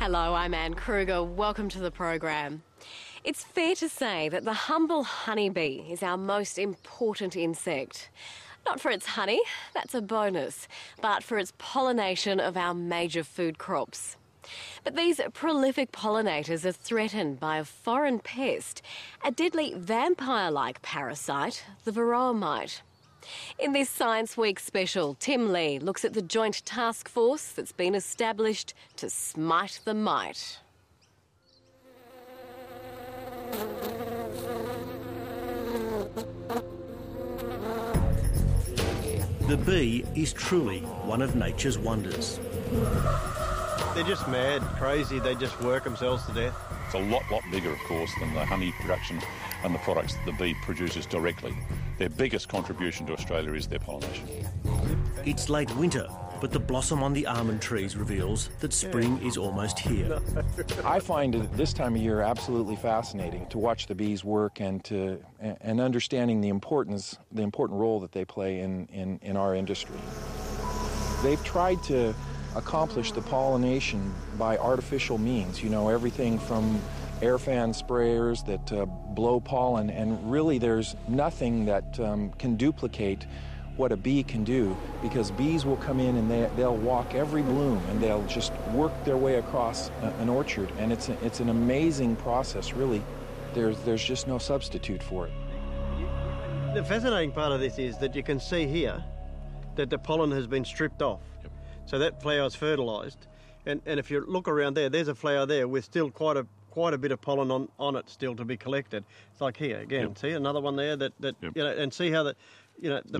Hello, I'm Anne Kruger. Welcome to the program. It's fair to say that the humble honeybee is our most important insect. Not for its honey, that's a bonus, but for its pollination of our major food crops. But these prolific pollinators are threatened by a foreign pest, a deadly vampire-like parasite, the varroa mite. In this Science Week special, Tim Lee looks at the joint task force that's been established to smite the mite. The bee is truly one of nature's wonders. They're just mad, crazy, they just work themselves to death. It's a lot bigger, of course, than the honey production and the products that the bee produces directly. Their biggest contribution to Australia is their pollination. It's late winter, but the blossom on the almond trees reveals that spring is almost here. I find it this time of year absolutely fascinating to watch the bees work and understanding the important role that they play in our industry. They've tried to accomplish the pollination by artificial means, everything from air fan sprayers that blow pollen, and really there's nothing that can duplicate what a bee can do, because bees will come in and they'll walk every bloom and they'll just work their way across an orchard, and it's an amazing process, really. There's just no substitute for it. The fascinating part of this is that you can see here that the pollen has been stripped off. Yep. So that flower is fertilised, and if you look around there's a flower there with still quite a bit of pollen on it still to be collected. It's like here again. Yep. See another one there that yep. And see how the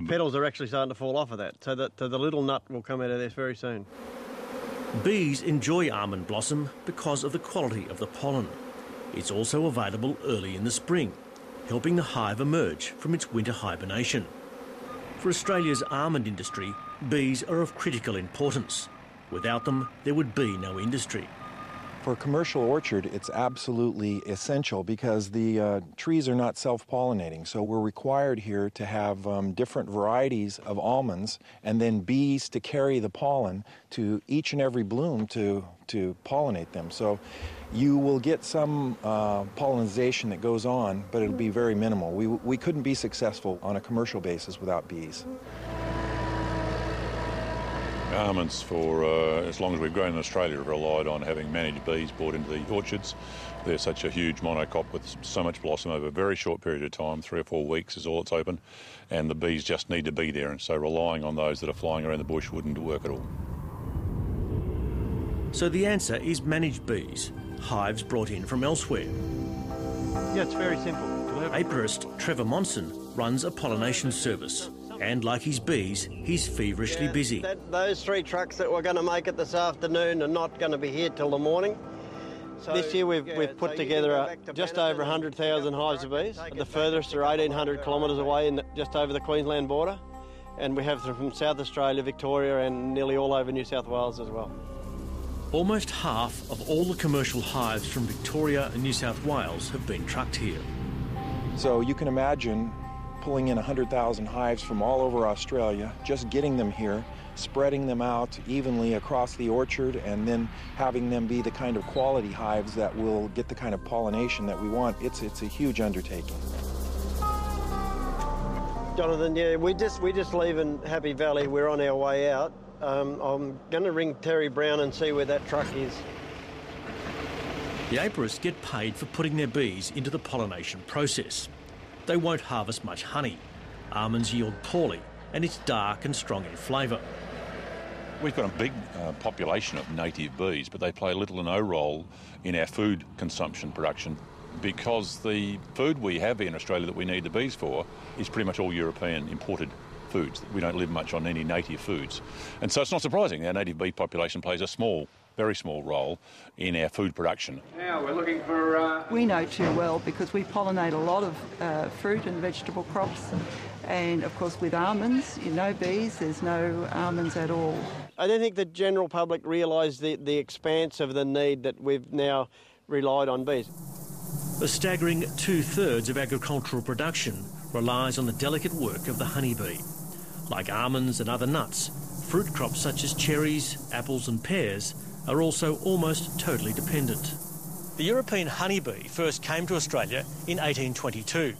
petals are actually starting to fall off of that, so that the little nut will come out of this very soon. Bees enjoy almond blossom because of the quality of the pollen. It's also available early in the spring, helping the hive emerge from its winter hibernation. For Australia's almond industry, bees are of critical importance. Without them, there would be no industry. For a commercial orchard, it's absolutely essential because the trees are not self-pollinating. So we're required here to have different varieties of almonds and then bees to carry the pollen to each and every bloom to pollinate them. So you will get some pollinization that goes on, but it'll be very minimal. We couldn't be successful on a commercial basis without bees. Almonds, for as long as we've grown in Australia, have relied on having managed bees brought into the orchards. They're such a huge monocot with so much blossom over a very short period of time, 3 or 4 weeks is all it's open, and the bees just need to be there, and so relying on those that are flying around the bush wouldn't work at all. So the answer is managed bees, hives brought in from elsewhere. Yeah, it's very simple. Apiarist Trevor Monson runs a pollination service. And like his bees, he's feverishly busy. Those 3 trucks that we're going to make it this afternoon are not going to be here till the morning. So this year we've put together just over 100,000 hives of bees. The furthest are 1,800 kilometres away, just over the Queensland border. And we have them from South Australia, Victoria, and nearly all over New South Wales as well. Almost half of all the commercial hives from Victoria and New South Wales have been trucked here. So you can imagine pulling in 100,000 hives from all over Australia, just getting them here, spreading them out evenly across the orchard, and then having them be the kind of quality hives that will get the kind of pollination that we want. It's a huge undertaking. Jonathan, yeah, we just leaving Happy Valley. We're on our way out. I'm going to ring Terry Brown and see where that truck is. The apiarists get paid for putting their bees into the pollination process. They won't harvest much honey. Almonds yield poorly, and it's dark and strong in flavour. We've got a big population of native bees, but they play little or no role in our food consumption production because the food we have in Australia that we need the bees for is pretty much all European imported foods. We don't live much on any native foods. And so it's not surprising our native bee population plays a very small role in our food production. Now we're looking for... We know too well because we pollinate a lot of fruit and vegetable crops, and of course with almonds, bees, there's no almonds at all. I don't think the general public realise the expanse of the need that we've now relied on bees. A staggering 2/3 of agricultural production relies on the delicate work of the honeybee. Like almonds and other nuts, fruit crops such as cherries, apples and pears are also almost totally dependent. The European honeybee first came to Australia in 1822.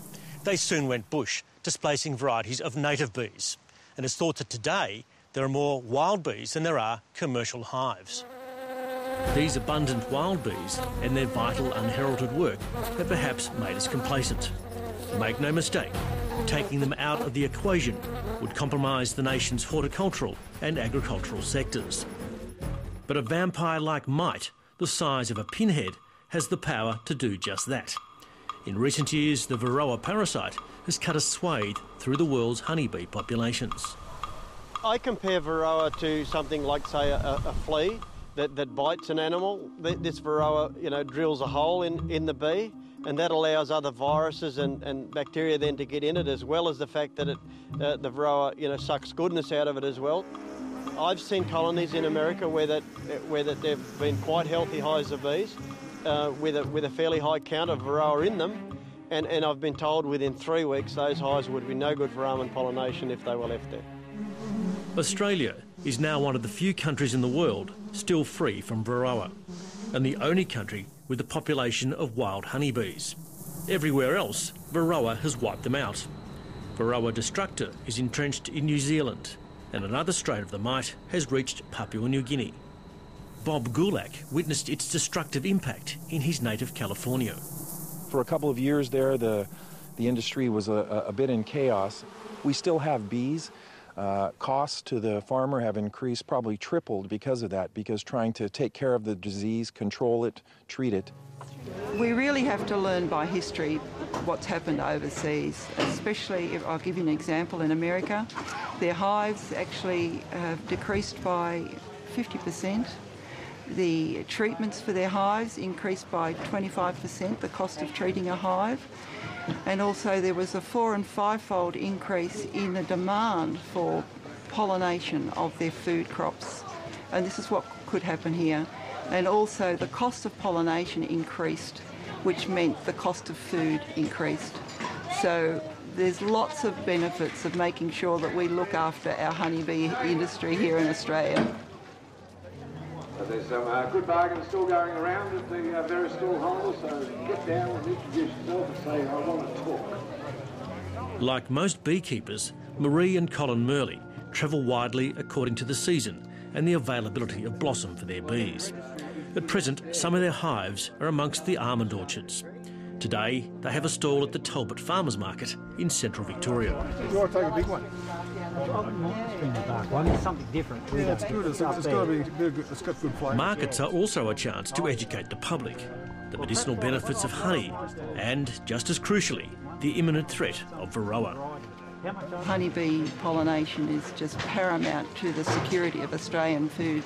They soon went bush, displacing varieties of native bees. And it's thought that today there are more wild bees than there are commercial hives. These abundant wild bees and their vital unheralded work have perhaps made us complacent. Make no mistake, taking them out of the equation would compromise the nation's horticultural and agricultural sectors. But a vampire like Mite, the size of a pinhead, has the power to do just that. In recent years, the varroa parasite has cut a swathe through the world's honeybee populations. I compare varroa to something like, say, a flea that bites an animal. This varroa, drills a hole in the bee, and that allows other viruses and bacteria then to get in it, as well as the fact that the varroa, sucks goodness out of it as well. I've seen colonies in America where they've been quite healthy hives of bees with a fairly high count of varroa in them, and I've been told within 3 weeks those hives would be no good for almond pollination if they were left there. Australia is now one of the few countries in the world still free from varroa, and the only country with a population of wild honeybees. Everywhere else, varroa has wiped them out. Varroa destructor is entrenched in New Zealand, and another strain of the mite has reached Papua New Guinea. Bob Gulak witnessed its destructive impact in his native California. For a couple of years there, the industry was a bit in chaos. We still have bees. Costs to the farmer have increased, probably tripled because of that, because trying to take care of the disease, control it, treat it. We really have to learn by history what's happened overseas, especially, I'll give you an example, in America. Their hives actually have decreased by 50%. The treatments for their hives increased by 25%, the cost of treating a hive. And also there was a 4- and 5-fold increase in the demand for pollination of their food crops. And this is what could happen here. And also the cost of pollination increased, which meant the cost of food increased. So there's lots of benefits of making sure that we look after our honeybee industry here in Australia. There's some good bargains still going around at the various stallholders, so get down and introduce yourself and say, I want to talk. Like most beekeepers, Marie and Colin Murley travel widely according to the season and the availability of blossom for their bees. At present, some of their hives are amongst the almond orchards. Today, they have a stall at the Talbot Farmers Market in central Victoria. You want to take a big one? The dark one. It's something different. Yeah, it's good. It's got good flavour. Markets are also a chance to educate the public, the medicinal benefits of honey, and, just as crucially, the imminent threat of varroa. Honeybee pollination is just paramount to the security of Australian food.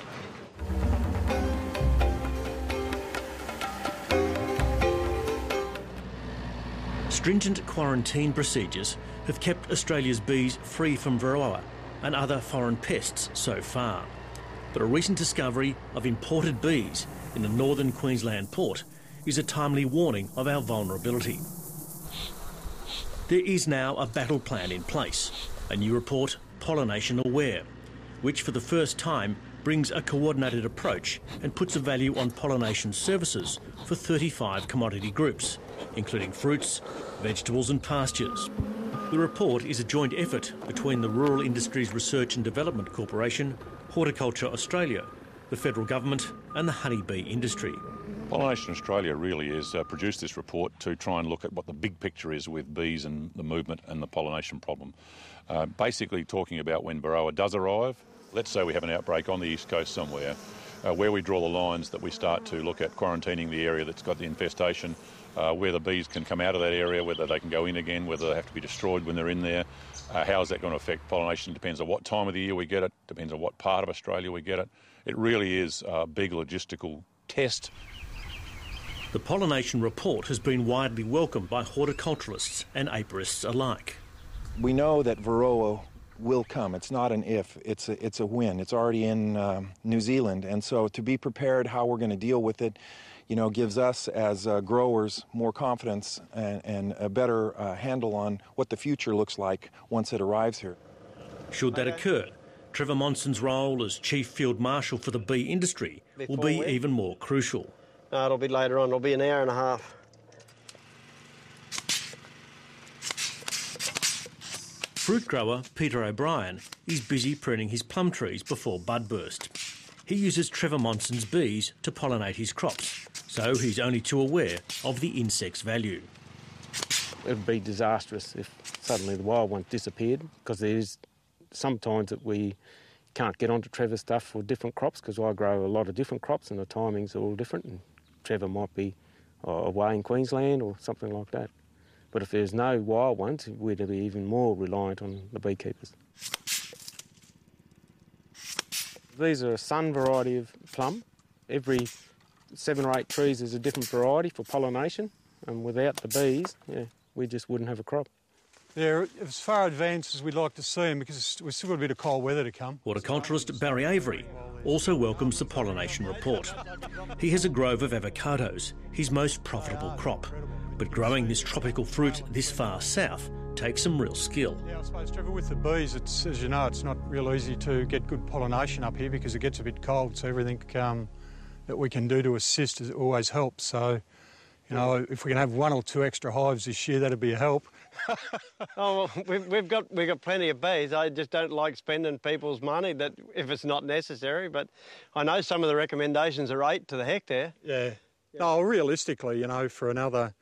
Stringent quarantine procedures have kept Australia's bees free from varroa and other foreign pests so far. But a recent discovery of imported bees in the northern Queensland port is a timely warning of our vulnerability. There is now a battle plan in place, a new report, Pollination Aware, which for the first time brings a coordinated approach and puts a value on pollination services for 35 commodity groups, including fruits, vegetables and pastures. The report is a joint effort between the Rural Industries Research and Development Corporation, Horticulture Australia, the federal government and the honeybee industry. Pollination Australia really has produced this report to try and look at what the big picture is with bees and the movement and the pollination problem. Basically talking about when varroa does arrive. Let's say we have an outbreak on the east coast somewhere, where we draw the lines that we start to look at quarantining the area that's got the infestation, where the bees can come out of that area, whether they can go in again, whether they have to be destroyed when they're in there. How is that going to affect pollination? Depends on what time of the year we get it, depends on what part of Australia we get it. It really is a big logistical test. The pollination report has been widely welcomed by horticulturalists and aparists alike. We know that varroa will come. It's not an if, it's a when. It's already in New Zealand, and so to be prepared how we're going to deal with it, gives us as growers more confidence and a better handle on what the future looks like once it arrives here. Should that occur, Trevor Monson's role as Chief Field Marshal for the bee industry will be even more crucial. No, it'll be later on. It'll be an hour and a half. Fruit grower Peter O'Brien is busy pruning his plum trees before budburst. He uses Trevor Monson's bees to pollinate his crops, so he's only too aware of the insect's value. It would be disastrous if suddenly the wild ones disappeared, because there is sometimes that we can't get onto Trevor stuff for different crops, because I grow a lot of different crops and the timings are all different, and Trevor might be away in Queensland or something like that. But if there's no wild ones, we'd be even more reliant on the beekeepers. These are a sun variety of plum. Every 7 or 8 trees is a different variety for pollination, and without the bees, we just wouldn't have a crop. They're as far advanced as we'd like to see them, because we've still got a bit of cold weather to come. Horticulturist Barry Avery also welcomes the pollination report. He has a grove of avocados, his most profitable crop. But growing this tropical fruit this far south takes some real skill. Yeah, I suppose, Trevor, with the bees, as you know, it's not real easy to get good pollination up here because it gets a bit cold, so everything that we can do to assist always helps. So, you know, if we can have 1 or 2 extra hives this year, that'd be a help. Oh, well, we've got plenty of bees. I just don't like spending people's money if it's not necessary. But I know some of the recommendations are 8 to the hectare. Yeah. No, realistically, you know, for another,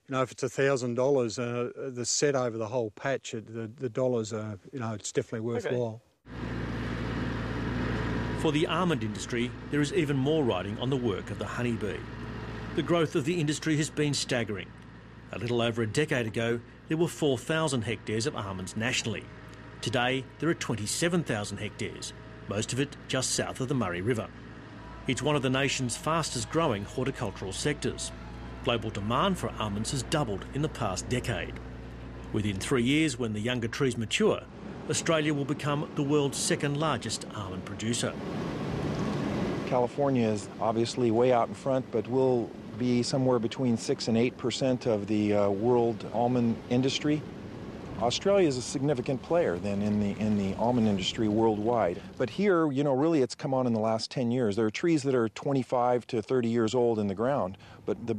you know, if it's $1,000, the set over the whole patch, the dollars are, you know, it's definitely worthwhile. Okay. For the almond industry, there is even more riding on the work of the honeybee. The growth of the industry has been staggering. A little over a decade ago, there were 4,000 hectares of almonds nationally. Today, there are 27,000 hectares, most of it just south of the Murray River. It's one of the nation's fastest growing horticultural sectors. Global demand for almonds has doubled in the past decade. Within 3 years, when the younger trees mature, Australia will become the world's second largest almond producer. California is obviously way out in front, but we'll be somewhere between 6 and 8% of the world almond industry. Australia is a significant player then in the almond industry worldwide. But here, you know, really it's come on in the last 10 years. There are trees that are 25 to 30 years old in the ground, but the